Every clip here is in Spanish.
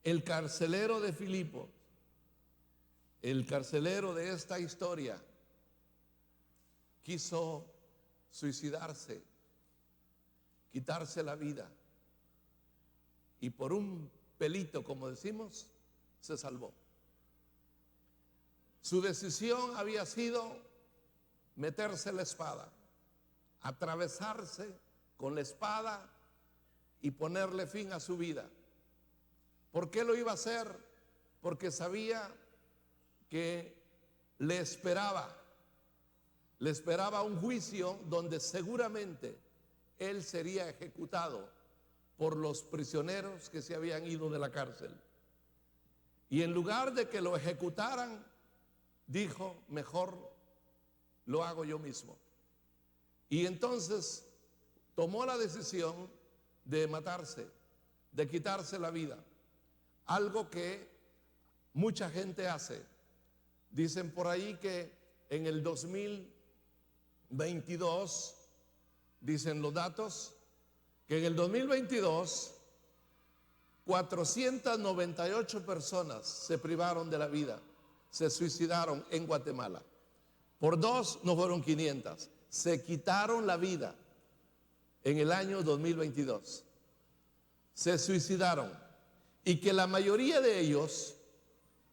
El carcelero de Filipos, el carcelero de esta historia, quiso suicidarse, quitarse la vida, y por un pelito, como decimos, se salvó. Su decisión había sido meterse la espada, atravesarse con la espada y ponerle fin a su vida. ¿Por qué lo iba a hacer? Porque sabía que le esperaba un juicio donde seguramente él sería ejecutado por los prisioneros que se habían ido de la cárcel. Y en lugar de que lo ejecutaran, dijo: mejor lo hago yo mismo. Y entonces tomó la decisión de matarse, de quitarse la vida. Algo que mucha gente hace. Dicen por ahí que en el 2022, dicen los datos, que en el 2022 498 personas se privaron de la vida, se suicidaron en Guatemala. Por dos no fueron 500, se quitaron la vida en el año 2022. Se suicidaron, y que la mayoría de ellos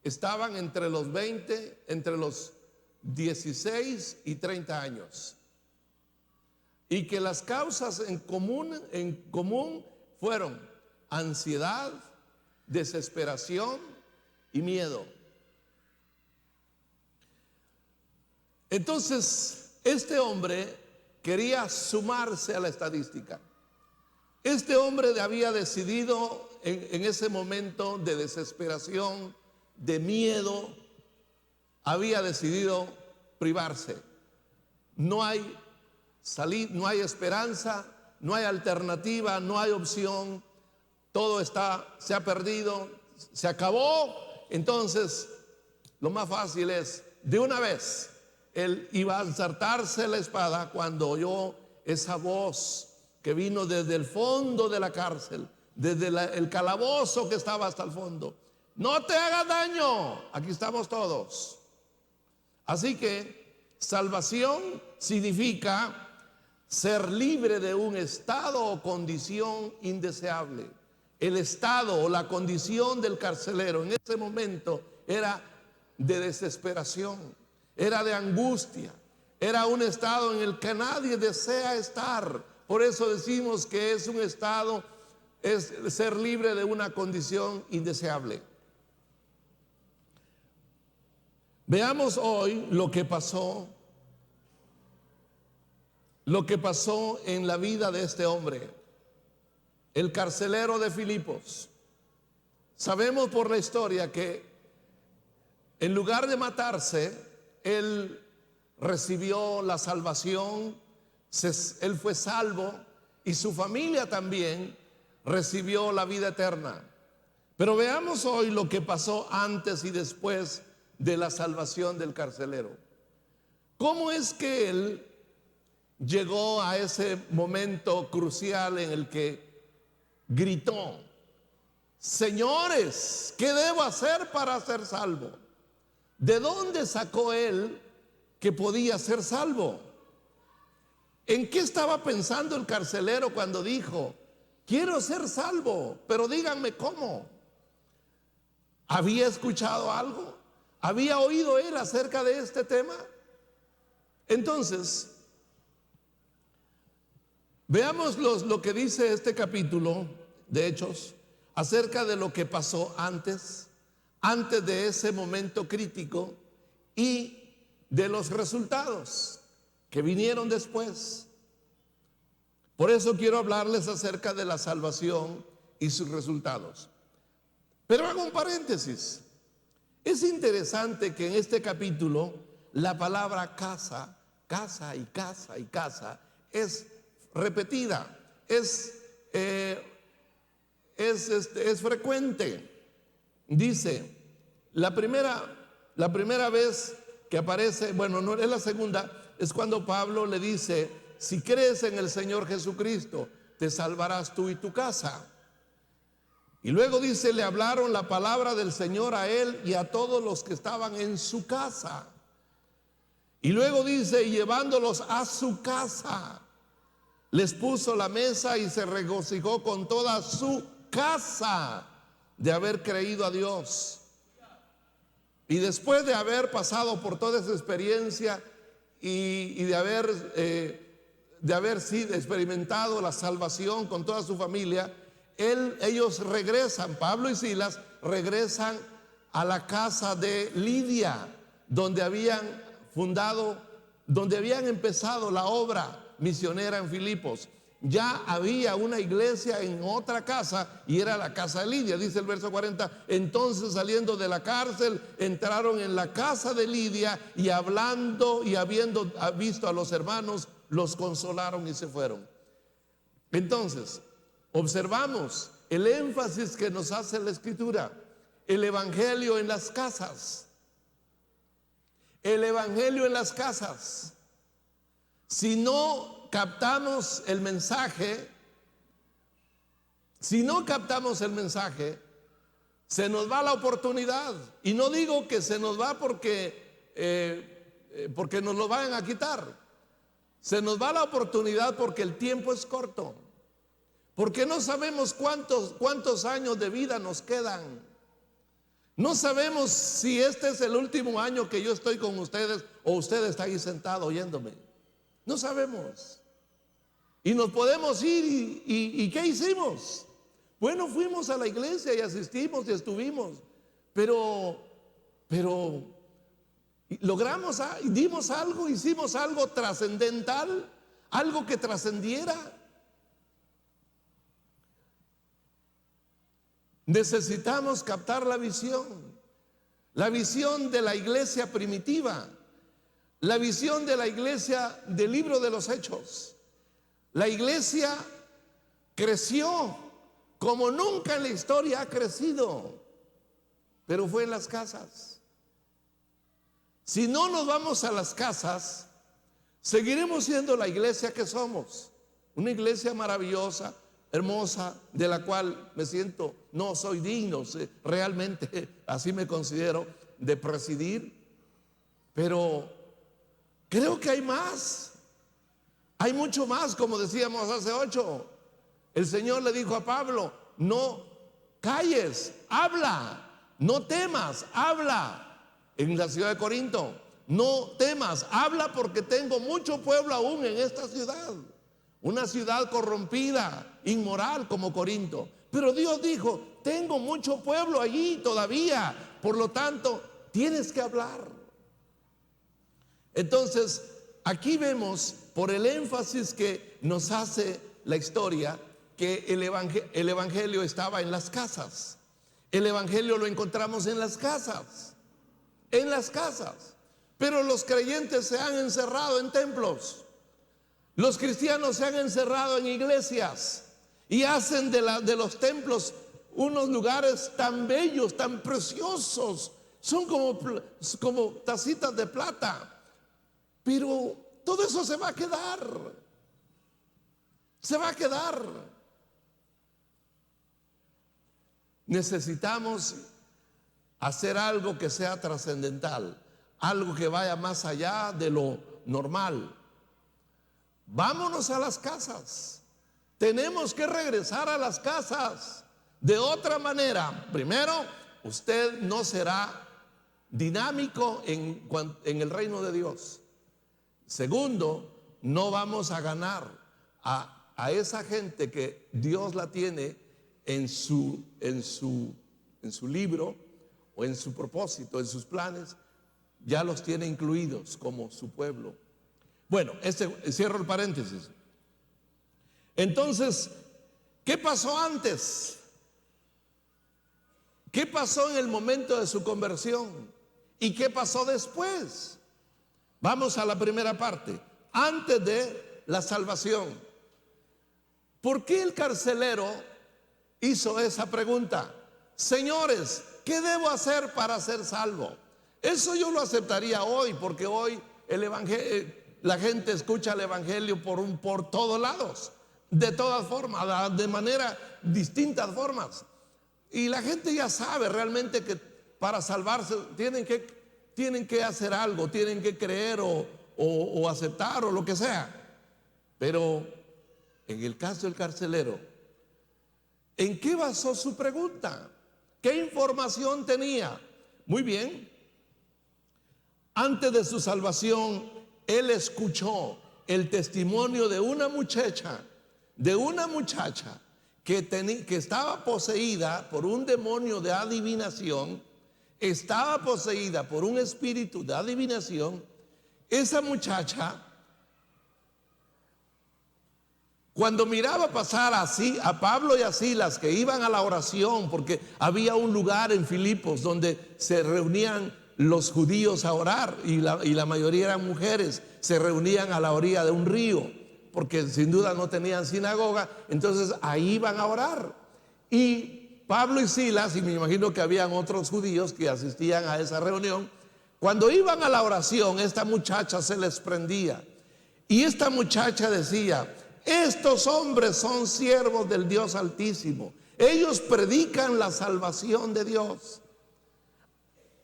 estaban entre los 20, entre los 16 y 30 años. Y que las causas en común fueron ansiedad, desesperación y miedo. Entonces, este hombre quería sumarse a la estadística. Este hombre había decidido en ese momento de desesperación, de miedo, había decidido privarse. No hay salida, no hay esperanza, no hay alternativa, no hay opción. Todo se ha perdido, se acabó. Entonces, lo más fácil es, de una vez, él iba a ensartarse la espada cuando oyó esa voz que vino desde el fondo de la cárcel, desde el calabozo que estaba hasta el fondo. No te hagas daño, aquí estamos todos. Así que salvación significa ser libre de un estado o condición indeseable. El estado o la condición del carcelero en ese momento era de desesperación, era de angustia, era un estado en el que nadie desea estar. Por eso decimos que es un estado, es ser libre de una condición indeseable. Veamos hoy lo que pasó en la vida de este hombre, el carcelero de Filipos. Sabemos por la historia que en lugar de matarse, él recibió la salvación, él fue salvo y su familia también recibió la vida eterna. Pero veamos hoy lo que pasó antes y después de la salvación del carcelero. ¿Cómo es que él llegó a ese momento crucial en el que gritó: señores, ¿qué debo hacer para ser salvo? ¿De dónde sacó él que podía ser salvo? ¿En qué estaba pensando el carcelero cuando dijo: quiero ser salvo, pero díganme cómo? ¿Había escuchado algo? ¿Había oído él acerca de este tema? Entonces, veamos lo que dice este capítulo de Hechos acerca de lo que pasó antes de ese momento crítico y de los resultados que vinieron después. Por eso quiero hablarles acerca de la salvación y sus resultados. Pero hago un paréntesis. Es interesante que en este capítulo la palabra casa y casa y casa es repetida, es frecuente. Dice, la primera vez que aparece, bueno, no es la segunda, es cuando Pablo le dice: si crees en el Señor Jesucristo, te salvarás tú y tu casa. Y luego dice, le hablaron la palabra del Señor a él y a todos los que estaban en su casa. Y luego dice, y llevándolos a su casa, les puso la mesa y se regocijó con toda su casa de haber creído a Dios. Y después de haber pasado por toda esa experiencia y de haber sido experimentado la salvación con toda su familia, ellos regresan, Pablo y Silas regresan a la casa de Lidia, donde habían empezado la obra misionera en Filipos. Ya había una iglesia en otra casa y era la casa de Lidia. Dice el verso 40, entonces saliendo de la cárcel entraron en la casa de Lidia y hablando y habiendo visto a los hermanos, los consolaron y se fueron. Entonces observamos el énfasis que nos hace la Escritura: el evangelio en las casas. El evangelio en las casas. Si no captamos el mensaje, se nos va la oportunidad. Y no digo que se nos va porque nos lo vayan a quitar. Se nos va la oportunidad porque el tiempo es corto. Porque no sabemos cuántos años de vida nos quedan. No sabemos si este es el último año que yo estoy con ustedes o usted está ahí sentado oyéndome. No sabemos. Y nos podemos ir y ¿qué hicimos? Bueno, fuimos a la iglesia y asistimos y estuvimos, pero logramos, dimos algo, hicimos algo trascendental, algo que trascendiera. Necesitamos captar la visión de la iglesia primitiva, la visión de la iglesia del libro de los Hechos. La iglesia creció como nunca en la historia ha crecido, pero fue en las casas. Si no nos vamos a las casas, seguiremos siendo la iglesia que somos, una iglesia maravillosa, hermosa, de la cual me siento, no soy digno, realmente así me considero, de presidir, pero creo que hay más, hay mucho más. Como decíamos hace 8, el Señor le dijo a Pablo, no calles, habla, no temas, habla. En la ciudad de Corinto, no temas, habla porque tengo mucho pueblo aún en esta ciudad. Una ciudad corrompida, inmoral como Corinto. Pero Dios dijo, tengo mucho pueblo allí todavía. Por lo tanto, tienes que hablar. Entonces, aquí vemos, por el énfasis que nos hace la historia, que el evangelio estaba en las casas. El evangelio lo encontramos en las casas. En las casas. Pero los creyentes se han encerrado en templos. Los cristianos se han encerrado en iglesias y hacen de los templos unos lugares tan bellos, tan preciosos. Son como tacitas de plata. Pero todo eso se va a quedar. Se va a quedar. Necesitamos hacer algo que sea trascendental, algo que vaya más allá de lo normal. Vámonos a las casas. Tenemos que regresar a las casas. De otra manera, primero, usted no será dinámico en el reino de Dios. Segundo, no vamos a ganar a esa gente que Dios la tiene en su libro o en su propósito, en sus planes. Ya los tiene incluidos como su pueblo. Bueno, cierro el paréntesis. Entonces, ¿qué pasó antes? ¿Qué pasó en el momento de su conversión? ¿Y qué pasó después? Vamos a la primera parte, antes de la salvación. ¿Por qué el carcelero hizo esa pregunta? Señores, ¿qué debo hacer para ser salvo? Eso yo lo aceptaría hoy, porque hoy el evangelio, la gente escucha el evangelio por todos lados, de todas formas, de manera distintas formas. Y la gente ya sabe realmente que para salvarse tienen que hacer algo, tienen que creer o aceptar o lo que sea. Pero en el caso del carcelero, ¿en qué basó su pregunta? ¿Qué información tenía? Muy bien. Antes de su salvación, él escuchó el testimonio de una muchacha que estaba poseída por un demonio de adivinación, estaba poseída por un espíritu de adivinación. Esa muchacha, cuando miraba pasar así a Pablo y a Silas, que iban a la oración, porque había un lugar en Filipos donde se reunían los judíos a orar, y la mayoría eran mujeres, se reunían a la orilla de un río, porque sin duda no tenían sinagoga, entonces ahí iban a orar. Y Pablo y Silas, y me imagino que habían otros judíos que asistían a esa reunión, cuando iban a la oración, esta muchacha se les prendía. Y esta muchacha decía: estos hombres son siervos del Dios Altísimo, ellos predican la salvación de Dios.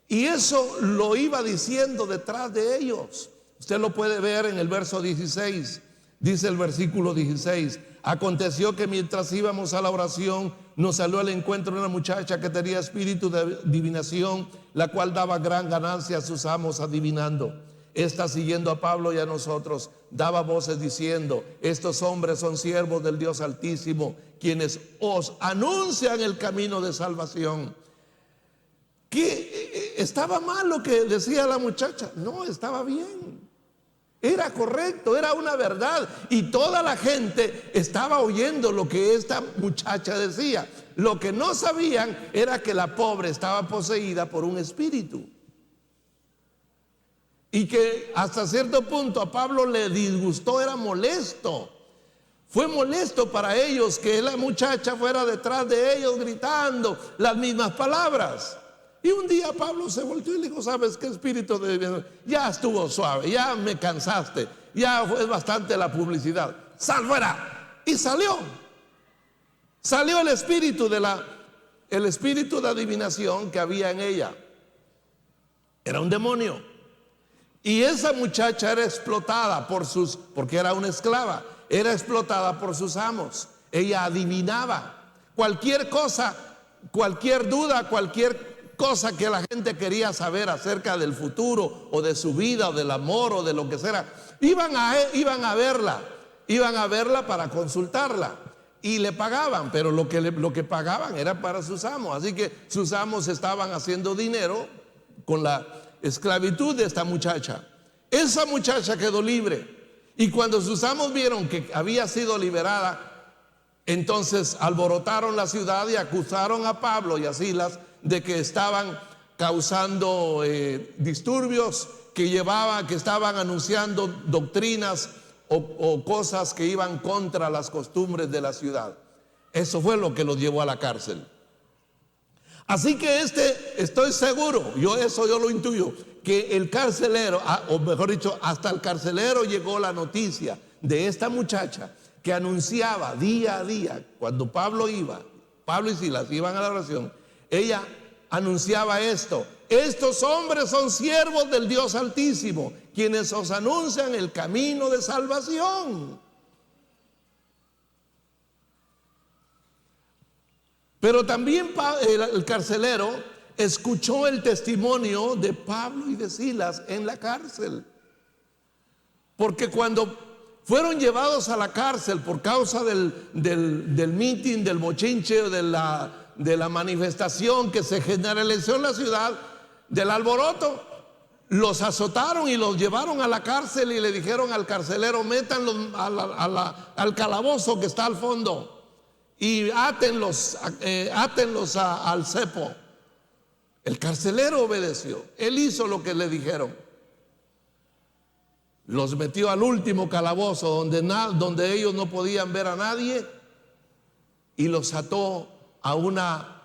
Y eso lo iba diciendo detrás de ellos. Usted lo puede ver en el verso 16. Dice el versículo 16: aconteció que mientras íbamos a la oración, nos salió al encuentro una muchacha que tenía espíritu de adivinación, la cual daba gran ganancia a sus amos adivinando. Esta, siguiendo a Pablo y a nosotros, daba voces diciendo: estos hombres son siervos del Dios Altísimo, quienes os anuncian el camino de salvación. ¿Qué? ¿Estaba mal lo que decía la muchacha? No, estaba bien. Era correcto, era una verdad. Y toda la gente estaba oyendo lo que esta muchacha decía. Lo que no sabían era que la pobre estaba poseída por un espíritu. Y que hasta cierto punto a Pablo le disgustó, era molesto. Fue molesto para ellos que la muchacha fuera detrás de ellos gritando las mismas palabras. Y un día Pablo se volteó y le dijo: ¿sabes qué, espíritu de Dios? Ya estuvo suave, ya me cansaste, ya fue bastante la publicidad. ¡Sal fuera! Y salió. Salió el espíritu de adivinación que había en ella. Era un demonio. Y esa muchacha era explotada porque era una esclava, era explotada por sus amos. Ella adivinaba cualquier cosa, cualquier duda, cualquier cosa que la gente quería saber acerca del futuro o de su vida o del amor o de lo que sea. Iban a verla para consultarla y le pagaban, pero lo que pagaban era para sus amos. Así que sus amos estaban haciendo dinero con la esclavitud de esta muchacha. Esa muchacha quedó libre, y cuando sus amos vieron que había sido liberada, entonces alborotaron la ciudad y acusaron a Pablo y a Silas de que estaban causando disturbios, que estaban anunciando doctrinas o cosas que iban contra las costumbres de la ciudad. Eso fue lo que los llevó a la cárcel. Así que estoy seguro, yo lo intuyo, que el carcelero, o mejor dicho, hasta el carcelero llegó la noticia de esta muchacha que anunciaba día a día. Cuando Pablo y Silas iban a la oración, ella anunciaba esto: estos hombres son siervos del Dios Altísimo, quienes os anuncian el camino de salvación. Pero también el carcelero escuchó el testimonio de Pablo y de Silas en la cárcel. Porque cuando fueron llevados a la cárcel por causa del mitin, del mochinche, de la manifestación que se generalizó en la ciudad, del alboroto, los azotaron y los llevaron a la cárcel y le dijeron al carcelero: métanlos al calabozo que está al fondo y átenlos al cepo. El carcelero obedeció, él hizo lo que le dijeron. Los metió al último calabozo donde ellos no podían ver a nadie, y los ató a una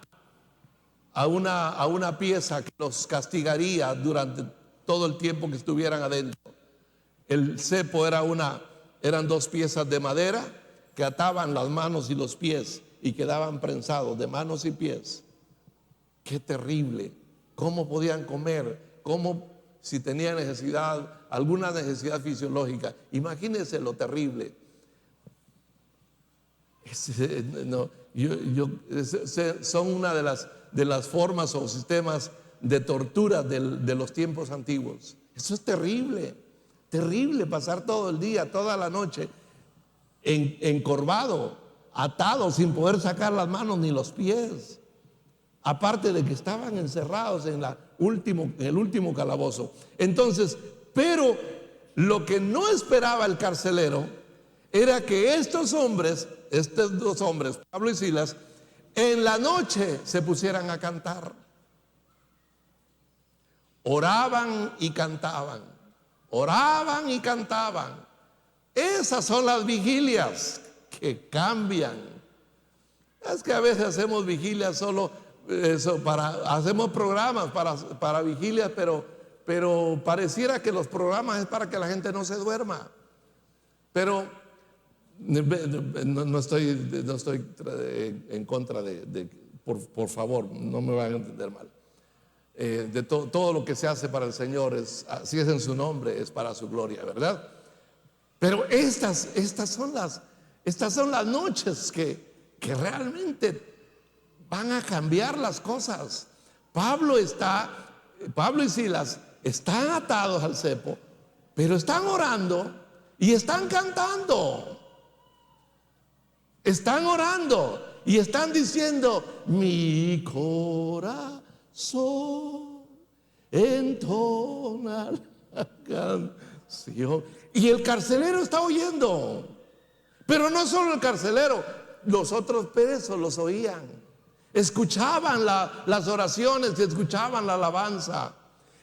pieza que los castigaría durante todo el tiempo que estuvieran adentro. El cepo eran 2 piezas de madera que ataban las manos y los pies y quedaban prensados de manos y pies. Qué terrible. ¿Cómo podían comer? ¿Cómo, si tenían necesidad, alguna necesidad fisiológica? Imagínense lo terrible. Son una de las formas o sistemas de tortura de los tiempos antiguos. Eso es terrible. Terrible pasar todo el día, toda la noche encorvado, atado, sin poder sacar las manos ni los pies. Aparte de que estaban encerrados en el último calabozo. Entonces, pero lo que no esperaba el carcelero era que estos dos hombres, Pablo y Silas, en la noche se pusieran a cantar. Oraban y cantaban. Oraban y cantaban. Esas son las vigilias que cambian. Es que a veces hacemos vigilias solo hacemos programas para vigilias, pero pareciera que los programas es para que la gente no se duerma. Pero no estoy en contra por favor, no me van a entender mal. De todo lo que se hace para el Señor, si es en su nombre, es para su gloria, ¿verdad? Pero estas son las noches que realmente van a cambiar las cosas. Pablo y Silas están atados al cepo, pero están orando y están cantando. Están orando y están diciendo: mi corazón entona la canción. Y el carcelero está oyendo. Pero no solo el carcelero, los otros presos los oían. Escuchaban las oraciones y escuchaban la alabanza.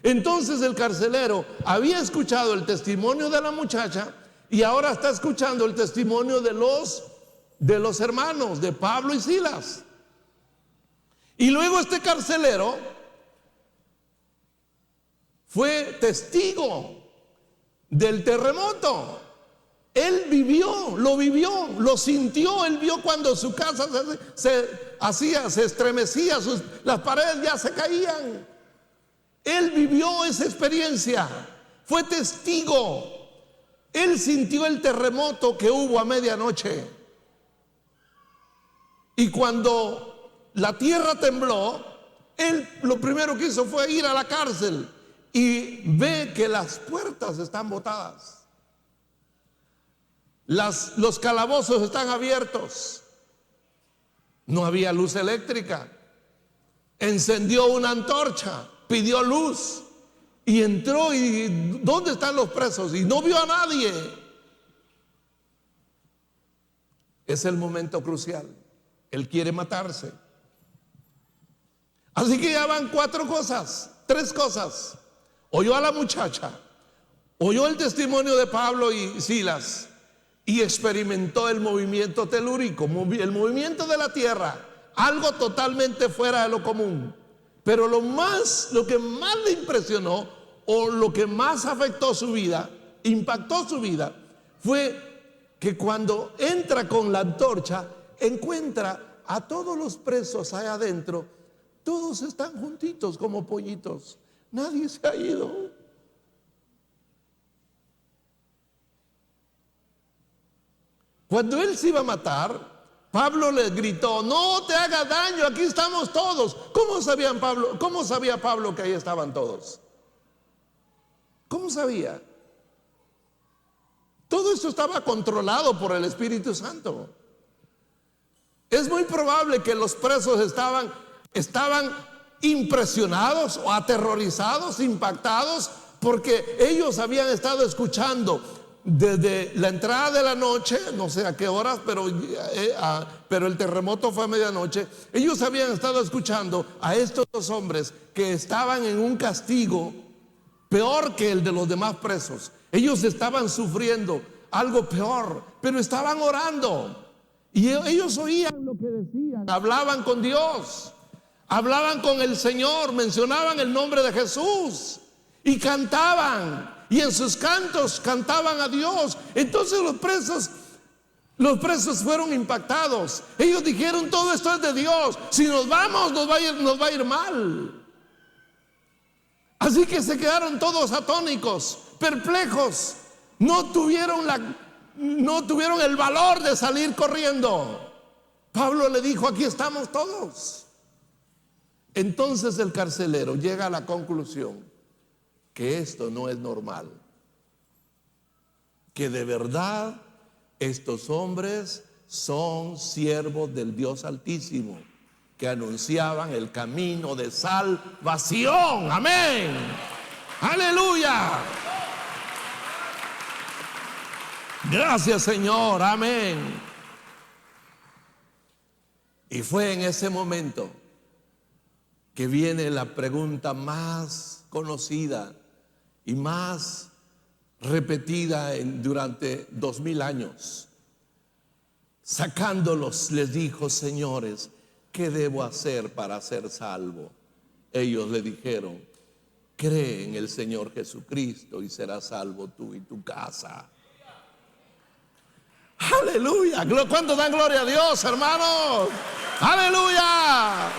Entonces el carcelero había escuchado el testimonio de la muchacha y ahora está escuchando el testimonio de los hermanos, de Pablo y Silas. Y luego este carcelero fue testigo del terremoto. Él lo sintió. Él vio cuando su casa se estremecía, las paredes ya se caían. Él vivió esa experiencia, fue testigo. Él sintió el terremoto que hubo a medianoche. Y cuando la tierra tembló, él lo primero que hizo fue ir a la cárcel y ve que las puertas están botadas. Los calabozos están abiertos. No había luz eléctrica. Encendió una antorcha, pidió luz y entró. ¿Y dónde están los presos? Y no vio a nadie. Es el momento crucial. Él quiere matarse. Así que ya van tres cosas. Oyó a la muchacha, oyó el testimonio de Pablo y Silas y experimentó el movimiento telúrico, el movimiento de la tierra, algo totalmente fuera de lo común. Pero lo que más le impresionó o lo que más afectó su vida, impactó su vida, fue que cuando entra con la antorcha, encuentra a todos los presos allá adentro. Todos están juntitos como pollitos. Nadie se ha ido. Cuando él se iba a matar, Pablo le gritó: no te hagas daño, aquí estamos todos. ¿Cómo sabía Pablo que ahí estaban todos? ¿Cómo sabía? Todo esto estaba controlado por el Espíritu Santo. Es muy probable que los presos estaban impresionados o aterrorizados, impactados, porque ellos habían estado escuchando desde la entrada de la noche, no sé a qué horas, pero el terremoto fue a medianoche. Ellos habían estado escuchando a estos dos hombres que estaban en un castigo peor que el de los demás presos. Ellos estaban sufriendo algo peor, pero estaban orando. Y ellos oían lo que decían, hablaban con Dios, hablaban con el Señor, mencionaban el nombre de Jesús y cantaban. Y en sus cantos cantaban a Dios. Entonces los presos Los presos fueron impactados. Ellos dijeron: todo esto es de Dios. Si nos vamos, nos va a ir mal. Así que se quedaron todos atónicos, perplejos. No tuvieron el valor de salir corriendo. Pablo le dijo: aquí estamos todos. Entonces el carcelero llega a la conclusión que esto no es normal, que de verdad estos hombres son siervos del Dios Altísimo, que anunciaban el camino de salvación. Amén. Aleluya. Gracias, Señor. Amén. Y fue en ese momento que viene la pregunta más conocida y más repetida durante 2000 años. Sacándolos, les dijo: señores, ¿qué debo hacer para ser salvo? Ellos le dijeron: cree en el Señor Jesucristo y serás salvo tú y tu casa. Aleluya. ¿Cuántos dan gloria a Dios, hermanos? Aleluya.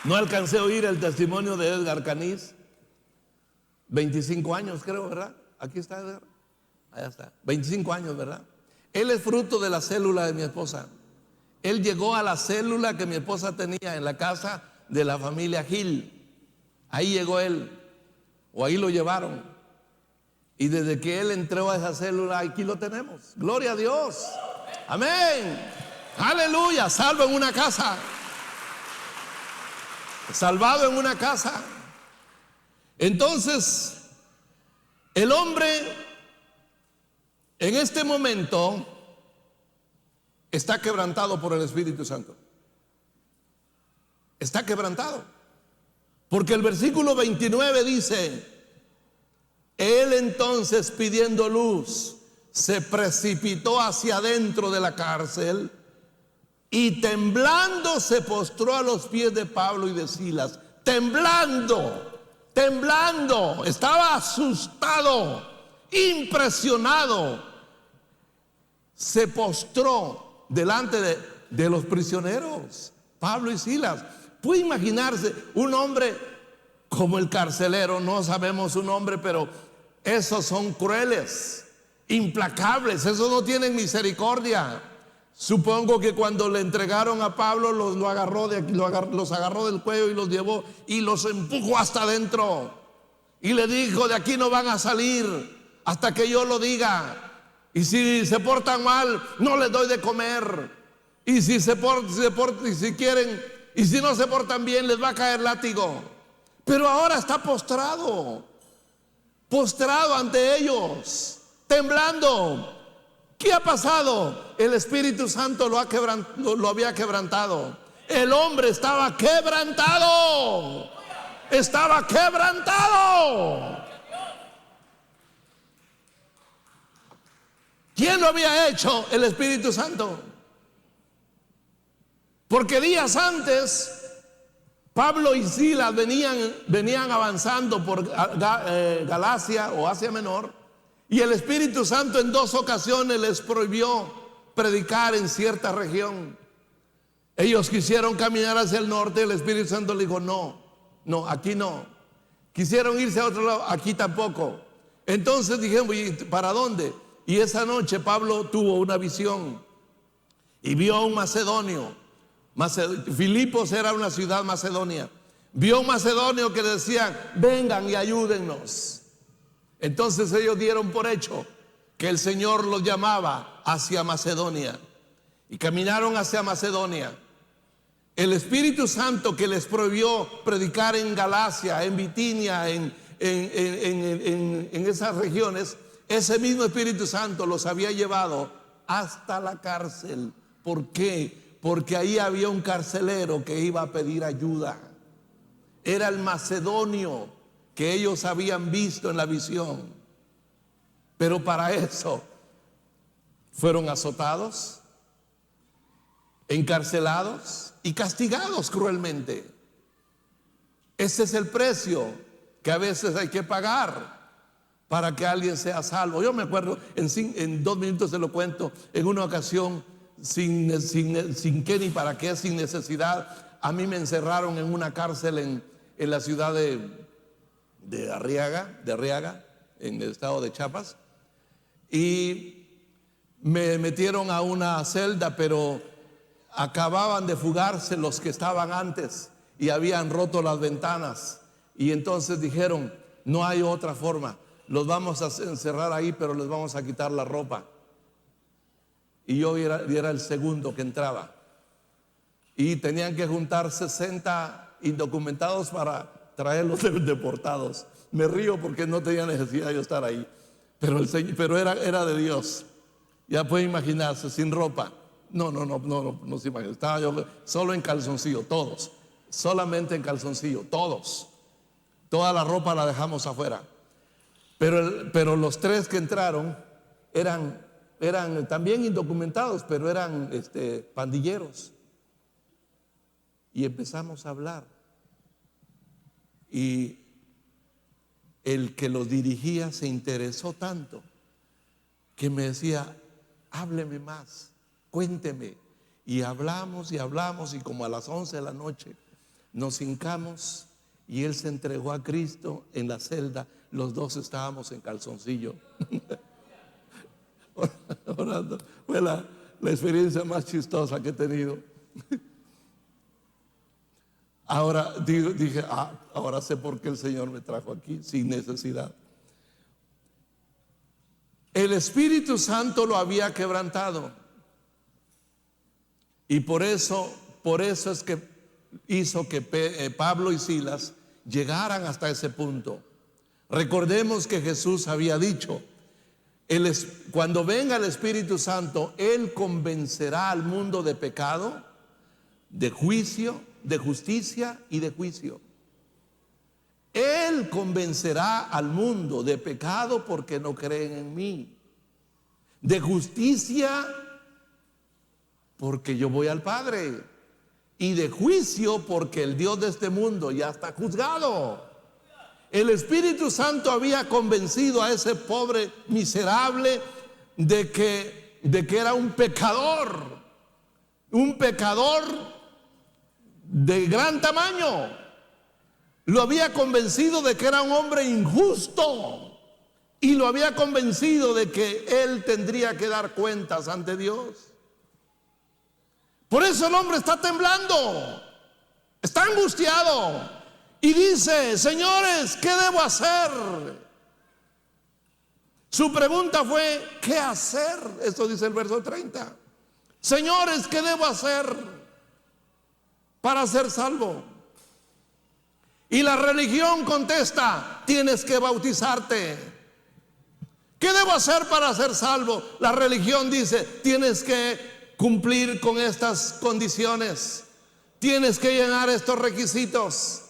No alcancé a oír el testimonio de Edgar Caniz. 25 años creo, ¿verdad? Aquí está Edgar. Allá está. 25 años, ¿verdad? Él es fruto de la célula de mi esposa. Él llegó a la célula que mi esposa tenía en la casa de la familia Gil. Ahí llegó él, o ahí lo llevaron. Y desde que él entró a esa célula, aquí lo tenemos. Gloria a Dios. Amén. Aleluya. Salvo en una casa. Salvado en una casa. Entonces, el hombre en este momento está quebrantado por el Espíritu Santo. Está quebrantado. Porque el versículo 29 dice: él entonces, pidiendo luz, se precipitó hacia adentro de la cárcel y temblando se postró a los pies de Pablo y de Silas. Temblando, estaba asustado, impresionado. Se postró delante de los prisioneros, Pablo y Silas. Puede imaginarse un hombre como el carcelero, no sabemos su nombre, pero esos son crueles, implacables, esos no tienen misericordia. Supongo que cuando le entregaron a Pablo los agarró del cuello y los llevó y los empujó hasta adentro y le dijo: de aquí no van a salir hasta que yo lo diga, y si se portan mal no les doy de comer, y si no se portan bien les va a caer látigo. Pero ahora está postrado ante ellos, temblando. ¿Qué ha pasado? El Espíritu Santo lo había quebrantado. El hombre estaba quebrantado. Estaba quebrantado. ¿Quién lo había hecho? El Espíritu Santo. Porque días antes Pablo y Silas venían avanzando por Galacia o Asia Menor, y el Espíritu Santo en 2 ocasiones les prohibió predicar en cierta región. Ellos quisieron caminar hacia el norte, el Espíritu Santo le dijo: no, aquí no. Quisieron irse a otro lado, aquí tampoco. Entonces dijeron: ¿para dónde? Y esa noche Pablo tuvo una visión y vio a un macedonio. Filipos era una ciudad macedonia. Vio a un macedonio que decían: vengan y ayúdennos. Entonces ellos dieron por hecho que el Señor los llamaba hacia Macedonia y caminaron hacia Macedonia. El Espíritu Santo que les prohibió predicar en Galacia, en Bitinia, en esas regiones, ese mismo Espíritu Santo los había llevado hasta la cárcel. ¿Por qué? Porque ahí había un carcelero que iba a pedir ayuda. Era el macedonio que ellos habían visto en la visión. Pero para eso fueron azotados, encarcelados y castigados cruelmente. Ese es el precio que a veces hay que pagar para que alguien sea salvo. Yo me acuerdo, en 2 minutos se lo cuento, en una ocasión, sin qué ni para qué, sin necesidad, a mí me encerraron en una cárcel en la ciudad de Arriaga, en el estado de Chiapas, y me metieron a una celda, pero acababan de fugarse los que estaban antes y habían roto las ventanas, y entonces dijeron: no hay otra forma, los vamos a encerrar ahí, pero les vamos a quitar la ropa. Y yo era el segundo que entraba, y tenían que juntar 60 indocumentados para traerlos deportados. Me río porque no tenía necesidad de yo estar ahí, pero era de Dios. Ya pueden imaginarse, sin ropa. No se imagina. Estaba yo solo en calzoncillo, todos, solamente en calzoncillo, todos. Toda la ropa la dejamos afuera. Pero los 3 que entraron eran también indocumentados, pero eran pandilleros. Y empezamos a hablar. Y el que los dirigía se interesó tanto que me decía: hábleme más, cuénteme. Y hablamos, y como a las 11 de la noche nos hincamos y él se entregó a Cristo en la celda. Los 2 estábamos en calzoncillo orando. Fue la experiencia más chistosa que he tenido. Ahora dije: ahora sé por qué el Señor me trajo aquí sin necesidad. El Espíritu Santo lo había quebrantado, y por eso es que hizo que Pablo y Silas llegaran hasta ese punto. Recordemos que Jesús había dicho: cuando venga el Espíritu Santo, Él convencerá al mundo de pecado, de juicio, de justicia y de juicio. Él convencerá al mundo de pecado porque no creen en mí, de justicia porque yo voy al Padre, y de juicio porque el Dios de este mundo ya está juzgado. El Espíritu Santo había convencido a ese pobre miserable de que era un pecador de gran tamaño. Lo había convencido de que era un hombre injusto, y lo había convencido de que él tendría que dar cuentas ante Dios. Por eso el hombre está temblando, está angustiado, y dice: señores, ¿qué debo hacer? Su pregunta fue: ¿qué hacer? Esto dice el verso 30. Señores, ¿qué debo hacer para ser salvo? Y la religión contesta: tienes que bautizarte. ¿Qué debo hacer para ser salvo? La religión dice: tienes que cumplir con estas condiciones, tienes que llenar estos requisitos,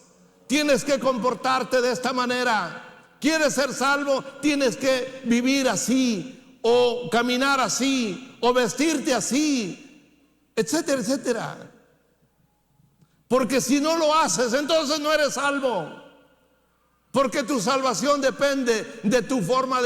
tienes que comportarte de esta manera. ¿Quieres ser salvo? Tienes que vivir así, o caminar así, o vestirte así, etcétera, etcétera. Porque si no lo haces, entonces no eres salvo. Porque tu salvación depende de tu forma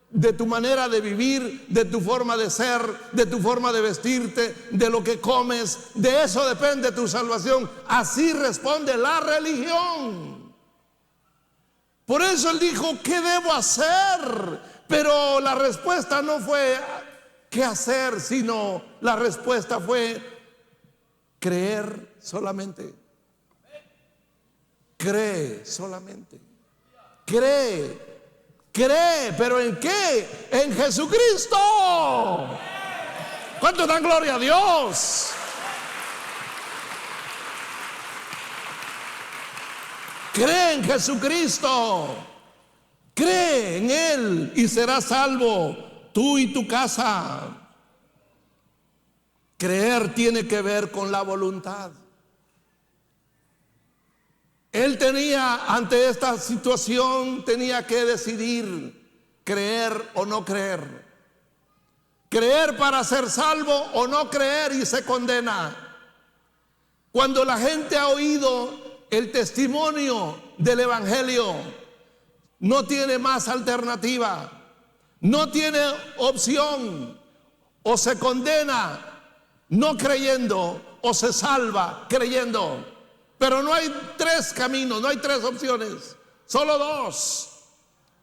de tu manera de vivir, de tu forma de ser, de tu forma de vestirte, de lo que comes. De eso depende tu salvación. Así responde la religión. Por eso él dijo: ¿qué debo hacer? Pero la respuesta no fue ¿qué hacer?, sino la respuesta fue: creer solamente. Cree solamente. Cree. ¿Pero en qué? En Jesucristo. ¿Cuánto dan gloria a Dios? Cree en Jesucristo. Cree en Él y serás salvo, tú y tu casa. Creer tiene que ver con la voluntad. Él tenía, ante esta situación, tenía que decidir creer o no creer. Creer para ser salvo o no creer y se condena. Cuando la gente ha oído el testimonio del Evangelio, no tiene más alternativa, no tiene opción. O se condena no creyendo, o se salva creyendo. Pero no hay tres caminos, no hay tres opciones, solo dos.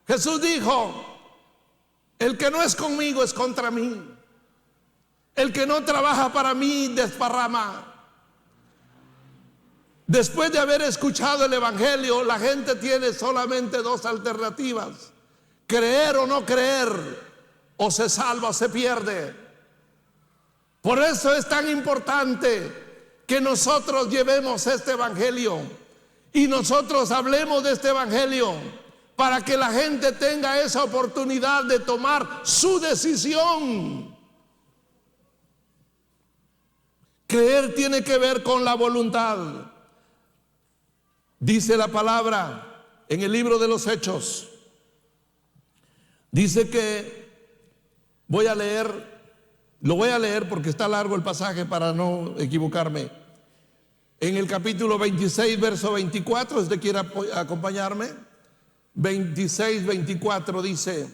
Jesús dijo: el que no es conmigo es contra mí. El que no trabaja para mí desparrama. Después de haber escuchado el evangelio, la gente tiene solamente dos alternativas: creer o no creer, o se salva o se pierde. Por eso es tan importante que nosotros llevemos este evangelio y nosotros hablemos de este evangelio, para que la gente tenga esa oportunidad de tomar su decisión. Creer tiene que ver con la voluntad. Dice la palabra en el libro de los Hechos. Dice que, lo voy a leer porque está largo el pasaje para no equivocarme. En el capítulo 26, verso 24, si usted quiere acompañarme. 26, 24 dice: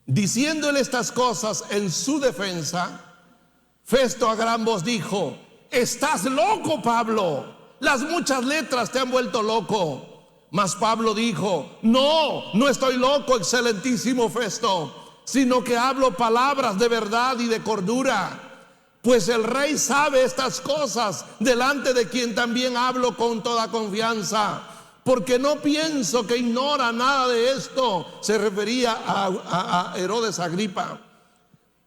diciéndole estas cosas en su defensa, Festo a gran voz dijo: estás loco, Pablo, las muchas letras te han vuelto loco. Mas Pablo dijo: no estoy loco, excelentísimo Festo, sino que hablo palabras de verdad y de cordura. Pues el rey sabe estas cosas, delante de quien también hablo con toda confianza. Porque no pienso que ignora nada de esto. Se refería a Herodes Agripa.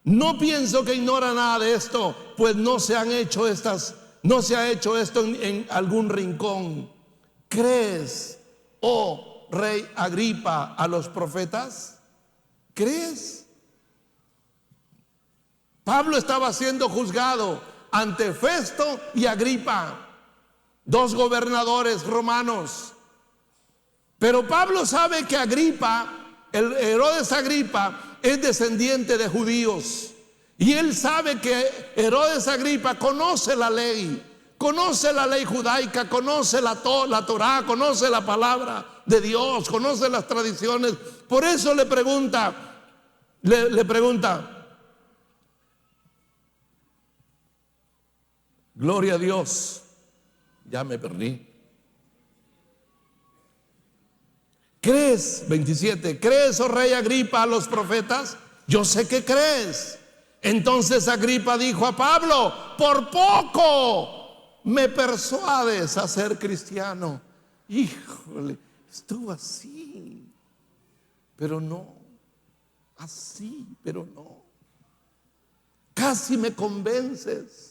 No pienso que ignora nada de esto, pues no se ha hecho esto en algún rincón. ¿Crees, oh rey Agripa, a los profetas? ¿Crees? Pablo estaba siendo juzgado ante Festo y Agripa, dos gobernadores romanos. Pero Pablo sabe que Agripa, el Herodes Agripa, es descendiente de judíos. Y él sabe que Herodes Agripa conoce la ley judaica, conoce la Torá, conoce la palabra de Dios, conoce las tradiciones. Por eso le pregunta, gloria a Dios, ya me perdí. ¿Crees? 27. ¿Crees, oh rey Agripa, a los profetas? Yo sé que crees. Entonces Agripa dijo a Pablo: por poco me persuades a ser cristiano. Híjole, estuvo así, pero no. Así, pero no. Casi me convences.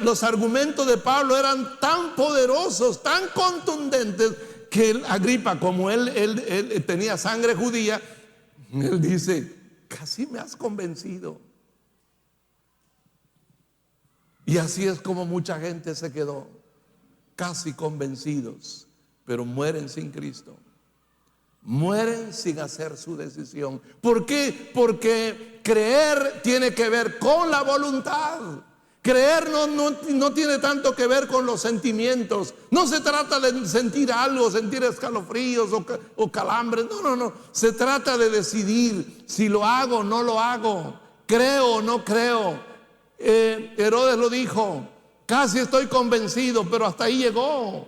Los argumentos de Pablo eran tan poderosos, tan contundentes, que Agripa, como él tenía sangre judía, él dice: casi me has convencido. Y así es como mucha gente se quedó, casi convencidos, pero mueren sin Cristo, mueren sin hacer su decisión. ¿Por qué? Porque creer tiene que ver con la voluntad. Creer no tiene tanto que ver con los sentimientos. No se trata de sentir algo, sentir escalofríos o calambres. No. Se trata de decidir si lo hago o no lo hago, creo o no creo. Herodes lo dijo: casi estoy convencido, pero hasta ahí llegó.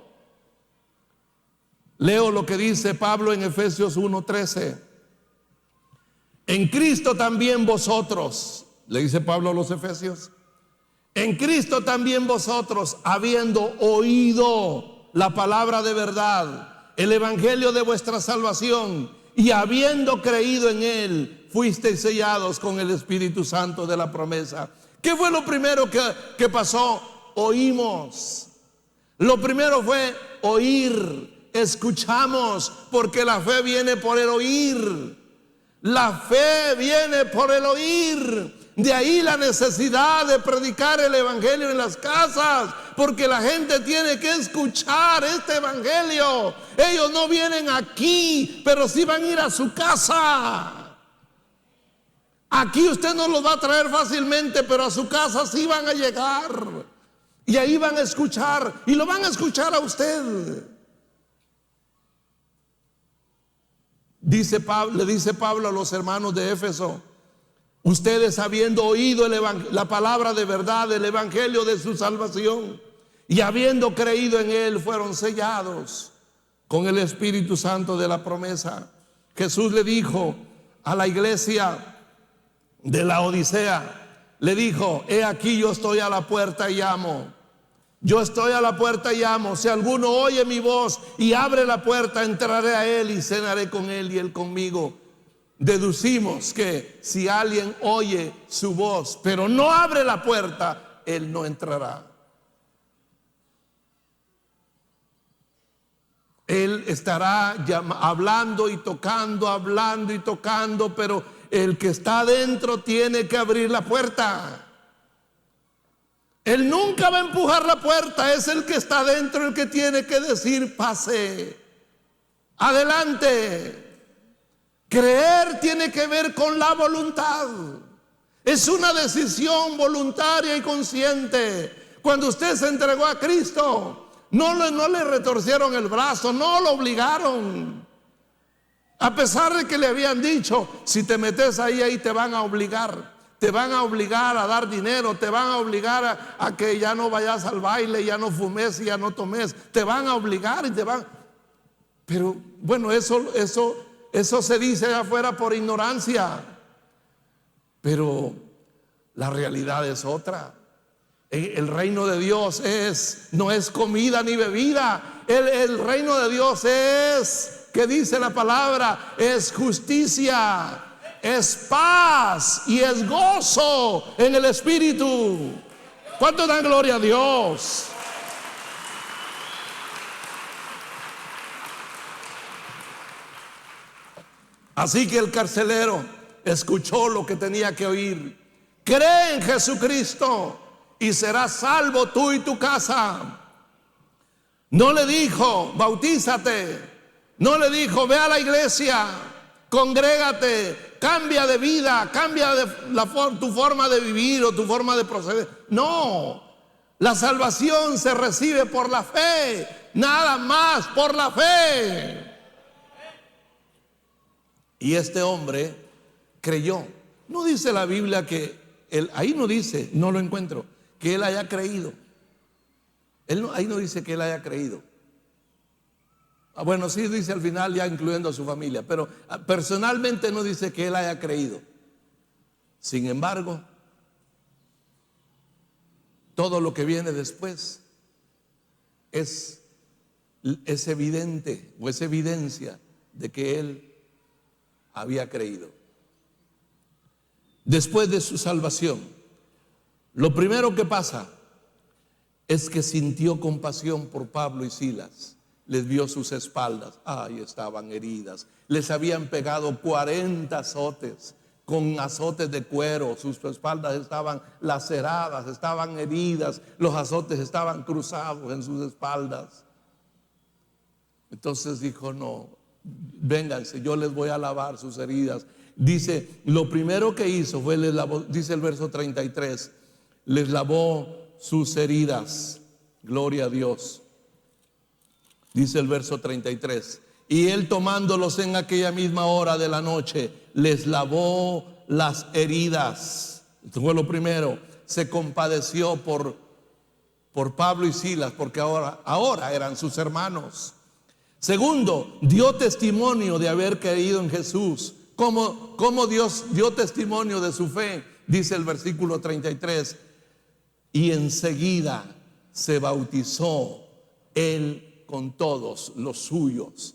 Leo lo que dice Pablo en Efesios 1:13. En Cristo también vosotros, le dice Pablo a los Efesios, en Cristo también vosotros, habiendo oído la palabra de verdad, el evangelio de vuestra salvación, y habiendo creído en él, fuisteis sellados con el Espíritu Santo de la promesa. ¿Qué fue lo primero que pasó? Oímos. Lo primero fue oír. Escuchamos, porque la fe viene por el oír. La fe viene por el oír. De ahí la necesidad de predicar el evangelio en las casas, porque la gente tiene que escuchar este evangelio. Ellos no vienen aquí, pero sí van a ir a su casa. Aquí usted no los va a traer fácilmente, pero a su casa sí van a llegar. Y ahí van a escuchar, y lo van a escuchar a usted. le dice Pablo a los hermanos de Éfeso: ustedes, habiendo oído la palabra de verdad, el evangelio de su salvación, y habiendo creído en él, fueron sellados con el Espíritu Santo de la promesa. Jesús le dijo a la iglesia de la Odisea, le dijo: he aquí, yo estoy a la puerta y llamo. Yo estoy a la puerta y llamo. Si alguno oye mi voz y abre la puerta, entraré a él y cenaré con él y él conmigo. Deducimos que si alguien oye su voz pero no abre la puerta, él no entrará. Él estará hablando y tocando, pero el que está adentro tiene que abrir la puerta. Él nunca va a empujar la puerta, es el que está adentro el que tiene que decir: pase, adelante. Creer tiene que ver con la voluntad. Es una decisión voluntaria y consciente. Cuando usted se entregó a Cristo, no le retorcieron el brazo, no lo obligaron. A pesar de que le habían dicho: si te metes ahí te van a obligar. Te van a obligar a dar dinero, te van a obligar a que ya no vayas al baile, ya no fumes y ya no tomes. Te van a obligar y te van. Pero bueno, eso se dice afuera por ignorancia. Pero la realidad es otra. El reino de Dios no es comida ni bebida. El reino de Dios es, ¿qué dice la palabra? Es justicia, es paz y es gozo en el Espíritu. ¿Cuánto dan gloria a Dios? Así que el carcelero escuchó lo que tenía que oír. Cree en Jesucristo y serás salvo tú y tu casa. No le dijo: bautízate. No le dijo: ve a la iglesia, congrégate, cambia de vida, cambia tu forma de vivir o tu forma de proceder. No, la salvación se recibe por la fe, nada más, por la fe. Y este hombre creyó. No dice la Biblia que ahí no dice, no lo encuentro, que él haya creído. Ahí no dice que él haya creído. Bueno, sí dice al final, ya incluyendo a su familia, pero personalmente no dice que él haya creído. Sin embargo, todo lo que viene después es evidente, o es evidencia de que él había creído. Después de su salvación, lo primero que pasa es que sintió compasión por Pablo y Silas. Les vio sus espaldas, estaban heridas. Les habían pegado 40 azotes, con azotes de cuero. Sus espaldas estaban laceradas, estaban heridas. Los azotes estaban cruzados en sus espaldas. Entonces dijo: no, vénganse, yo les voy a lavar sus heridas. Dice, lo primero que hizo fue, les lavó, dice el verso 33, les lavó sus heridas. Gloria a Dios. Dice el verso 33, y él, tomándolos en aquella misma hora de la noche, les lavó las heridas. Esto fue lo primero. Se compadeció por Pablo y Silas, porque ahora eran sus hermanos. Segundo, dio testimonio de haber creído en Jesús. ¿Cómo Dios dio testimonio de su fe? Dice el versículo 33, y enseguida se bautizó él con todos los suyos.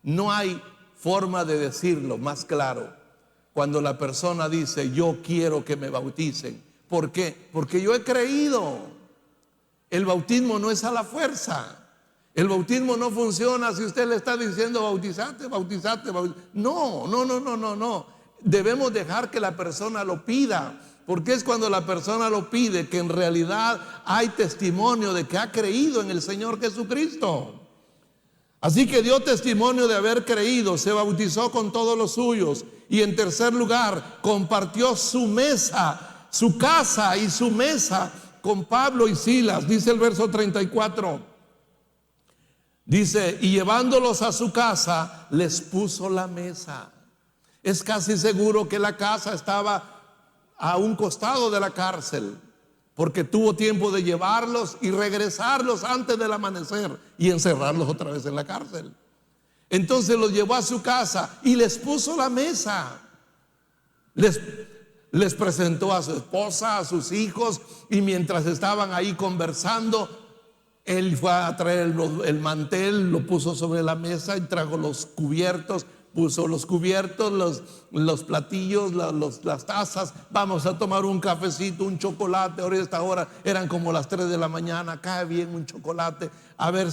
No hay forma de decirlo más claro. Cuando la persona dice: yo quiero que me bauticen. ¿Por qué? Porque yo he creído. El bautismo no es a la fuerza. El bautismo no funciona si usted le está diciendo: bautizate. No. Debemos dejar que la persona lo pida, porque es cuando la persona lo pide que en realidad hay testimonio de que ha creído en el Señor Jesucristo. Así que dio testimonio de haber creído, se bautizó con todos los suyos, y en tercer lugar compartió su mesa, su casa y su mesa con Pablo y Silas. Dice el verso 34, Dice, y llevándolos a su casa, les puso la mesa. Es casi seguro que la casa estaba a un costado de la cárcel, porque tuvo tiempo de llevarlos y regresarlos antes del amanecer y encerrarlos otra vez en la cárcel. Entonces los llevó a su casa y les puso la mesa. Les presentó a su esposa, a sus hijos, y mientras estaban ahí conversando, él fue a traer el mantel, lo puso sobre la mesa y trajo los cubiertos, puso los cubiertos, los platillos, las tazas. Vamos a tomar un cafecito, un chocolate. Ahora a esta hora eran como las 3 de la mañana. Cae bien un chocolate. A ver,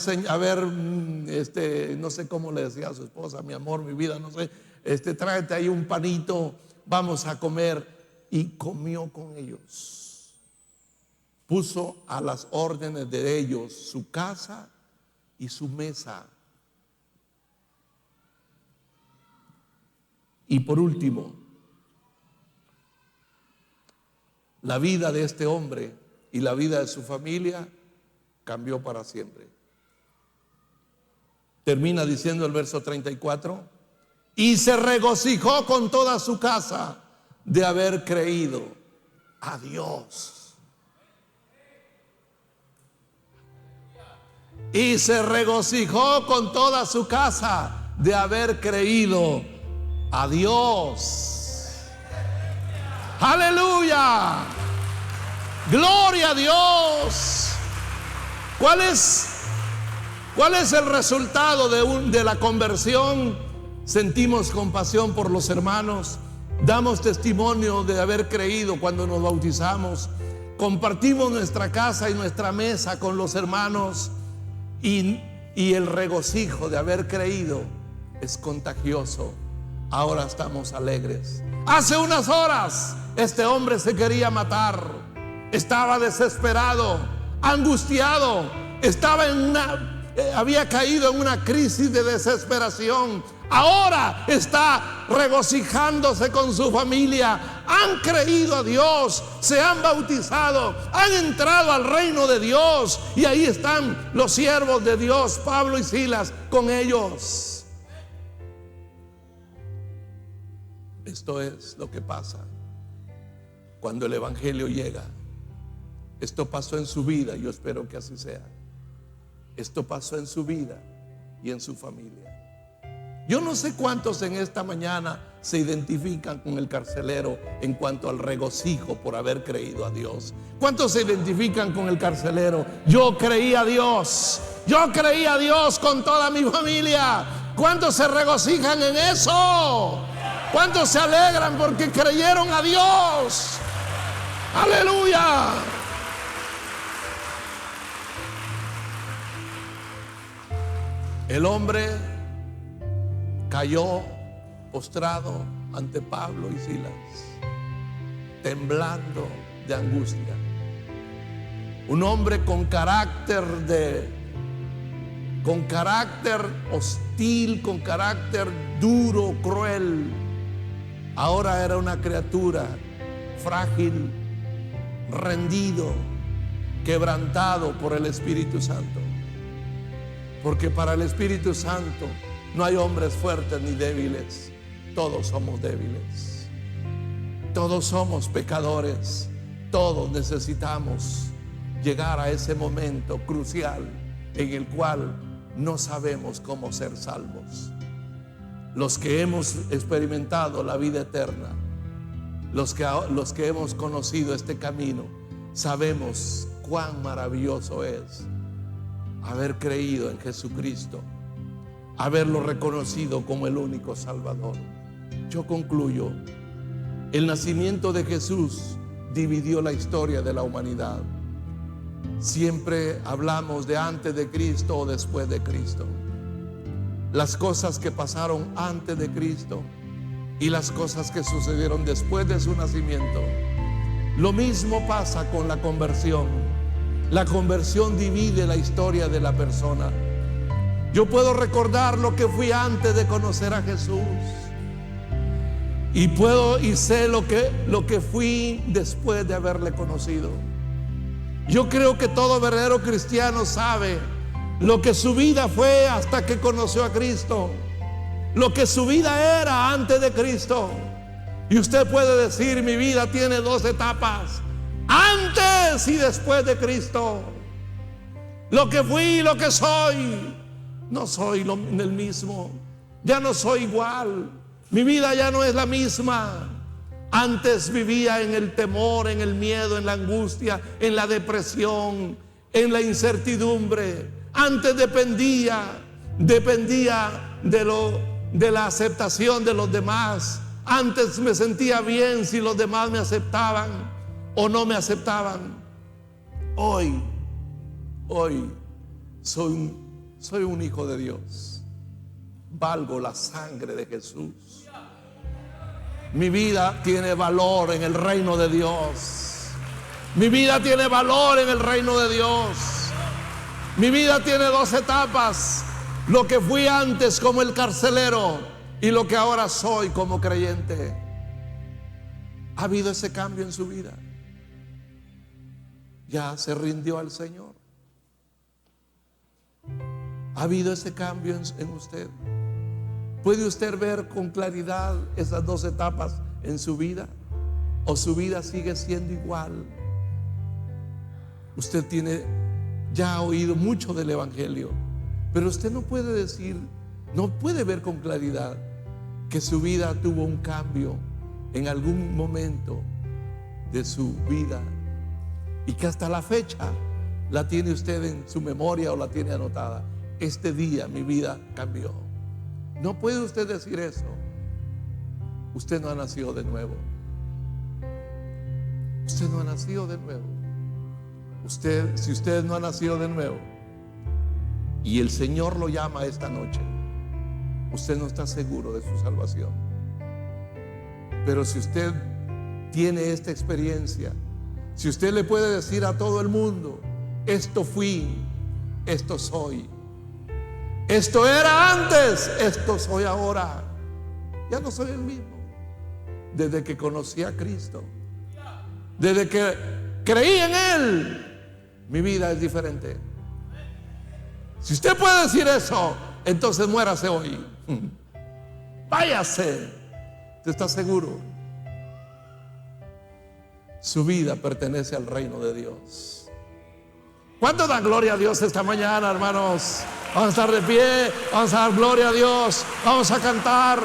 no sé cómo le decía a su esposa, mi amor, mi vida, no sé. Tráete ahí un panito, vamos a comer. Y comió con ellos. Puso a las órdenes de ellos su casa y su mesa. Y por último, la vida de este hombre y la vida de su familia cambió para siempre. Termina diciendo el verso 34: y se regocijó con toda su casa de haber creído a Dios. Y se regocijó con toda su casa de haber creído a Dios. Aleluya. Gloria a Dios. ¿Cuál es el resultado de la conversión? Sentimos compasión por los hermanos, damos testimonio de haber creído cuando nos bautizamos, compartimos nuestra casa y nuestra mesa con los hermanos, y el regocijo de haber creído es contagioso. Ahora estamos alegres. Hace unas horas este hombre se quería matar, estaba desesperado, angustiado, había caído en una crisis de desesperación. Ahora está regocijándose con su familia. Han creído a Dios, se han bautizado, han entrado al reino de Dios, y ahí están los siervos de Dios, Pablo y Silas, con ellos. Esto es lo que pasa cuando el evangelio llega. Esto pasó en su vida, yo espero que así sea. Esto pasó en su vida y en su familia. Yo no sé cuántos en esta mañana se identifican con el carcelero en cuanto al regocijo por haber creído a Dios. ¿Cuántos se identifican con el carcelero? Yo creí a Dios, yo creí a Dios con toda mi familia. ¿Cuántos se regocijan en eso? ¿Cuántos se alegran porque creyeron a Dios? ¡Aleluya! El hombre cayó postrado ante Pablo y Silas, temblando de angustia. Un hombre con carácter hostil, con carácter duro, cruel, ahora era una criatura frágil, rendido, quebrantado por el Espíritu Santo. Porque para el Espíritu Santo no hay hombres fuertes ni débiles. Todos somos débiles. Todos somos pecadores. Todos necesitamos llegar a ese momento crucial en el cual no sabemos cómo ser salvos. Los que hemos experimentado la vida eterna, los que hemos conocido este camino, sabemos cuán maravilloso es haber creído en Jesucristo, haberlo reconocido como el único Salvador. Yo concluyo, el nacimiento de Jesús dividió la historia de la humanidad. Siempre hablamos de antes de Cristo o después de Cristo. Las cosas que pasaron antes de Cristo y las cosas que sucedieron después de su nacimiento. Lo mismo pasa con la conversión. La conversión divide la historia de la persona. Yo puedo recordar lo que fui antes de conocer a Jesús, y sé lo que fui después de haberle conocido. Yo creo que todo verdadero cristiano sabe lo que su vida fue hasta que conoció a Cristo, lo que su vida era antes de Cristo. Y usted puede decir: mi vida tiene dos etapas, antes y después de Cristo. Lo que fui y lo que soy, no soy el mismo. Ya no soy igual. Mi vida ya no es la misma. Antes vivía en el temor, en el miedo, en la angustia, en la depresión, en la incertidumbre. Antes dependía de la aceptación de los demás. Antes me sentía bien si los demás me aceptaban o no me aceptaban. Hoy soy un hijo de Dios. Valgo la sangre de Jesús. Mi vida tiene valor en el reino de Dios. Mi vida tiene valor en el reino de Dios. Mi vida tiene dos etapas: lo que fui antes como el carcelero y lo que ahora soy como creyente. ¿Ha habido ese cambio en su vida? ¿Ya se rindió al Señor? ¿Ha habido ese cambio en usted? ¿Puede usted ver con claridad esas dos etapas en su vida? ¿O su vida sigue siendo igual? Usted ya ha oído mucho del Evangelio, pero usted no puede decir, no puede ver con claridad que su vida tuvo un cambio en algún momento de su vida y que hasta la fecha la tiene usted en su memoria o la tiene anotada. Este día mi vida cambió. No puede usted decir eso. Usted no ha nacido de nuevo. Usted no ha nacido de nuevo. Si usted no ha nacido de nuevo y el Señor lo llama esta noche, usted no está seguro de su salvación. Pero si usted tiene esta experiencia, si usted le puede decir a todo el mundo: esto fui, esto soy, esto era antes, esto soy ahora. Ya no soy el mismo. Desde que conocí a Cristo, desde que creí en Él, mi vida es diferente. Si usted puede decir eso, entonces muérase hoy. Váyase. ¿Usted está seguro? Su vida pertenece al reino de Dios. ¿Cuánto dan gloria a Dios esta mañana, hermanos? Vamos a estar de pie, vamos a dar gloria a Dios, vamos a cantar.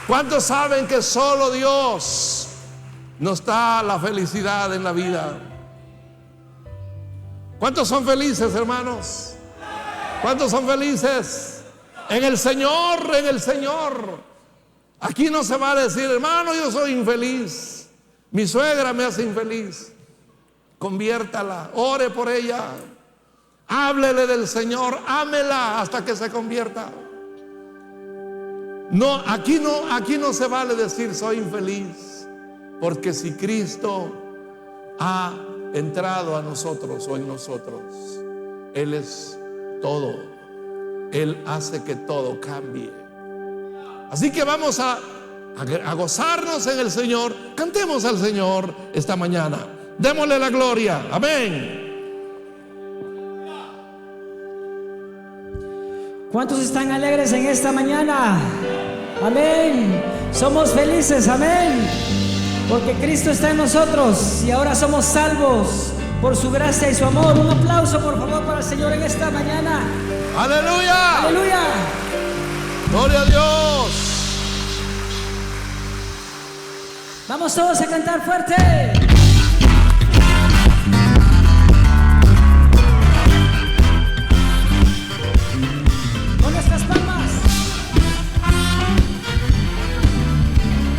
¿Cuántos saben que solo Dios nos da la felicidad en la vida? ¿Cuántos son felices, hermanos? ¿Cuántos son felices? En el Señor, en el Señor. Aquí no se va a decir: hermano, yo soy infeliz, mi suegra me hace infeliz. Conviértala, ore por ella, háblele del Señor, ámela hasta que se convierta. No, aquí no se vale decir soy infeliz, porque si Cristo ha entrado a nosotros o en nosotros, Él es todo. Él hace que todo cambie. Así que vamos a gozarnos en el Señor. Cantemos al Señor esta mañana. Démosle la gloria. Amén. ¿Cuántos están alegres en esta mañana? Amén. Somos felices, amén, porque Cristo está en nosotros y ahora somos salvos por su gracia y su amor. Un aplauso, por favor, para el Señor en esta mañana. Aleluya. Aleluya. Gloria a Dios. Vamos todos a cantar fuerte.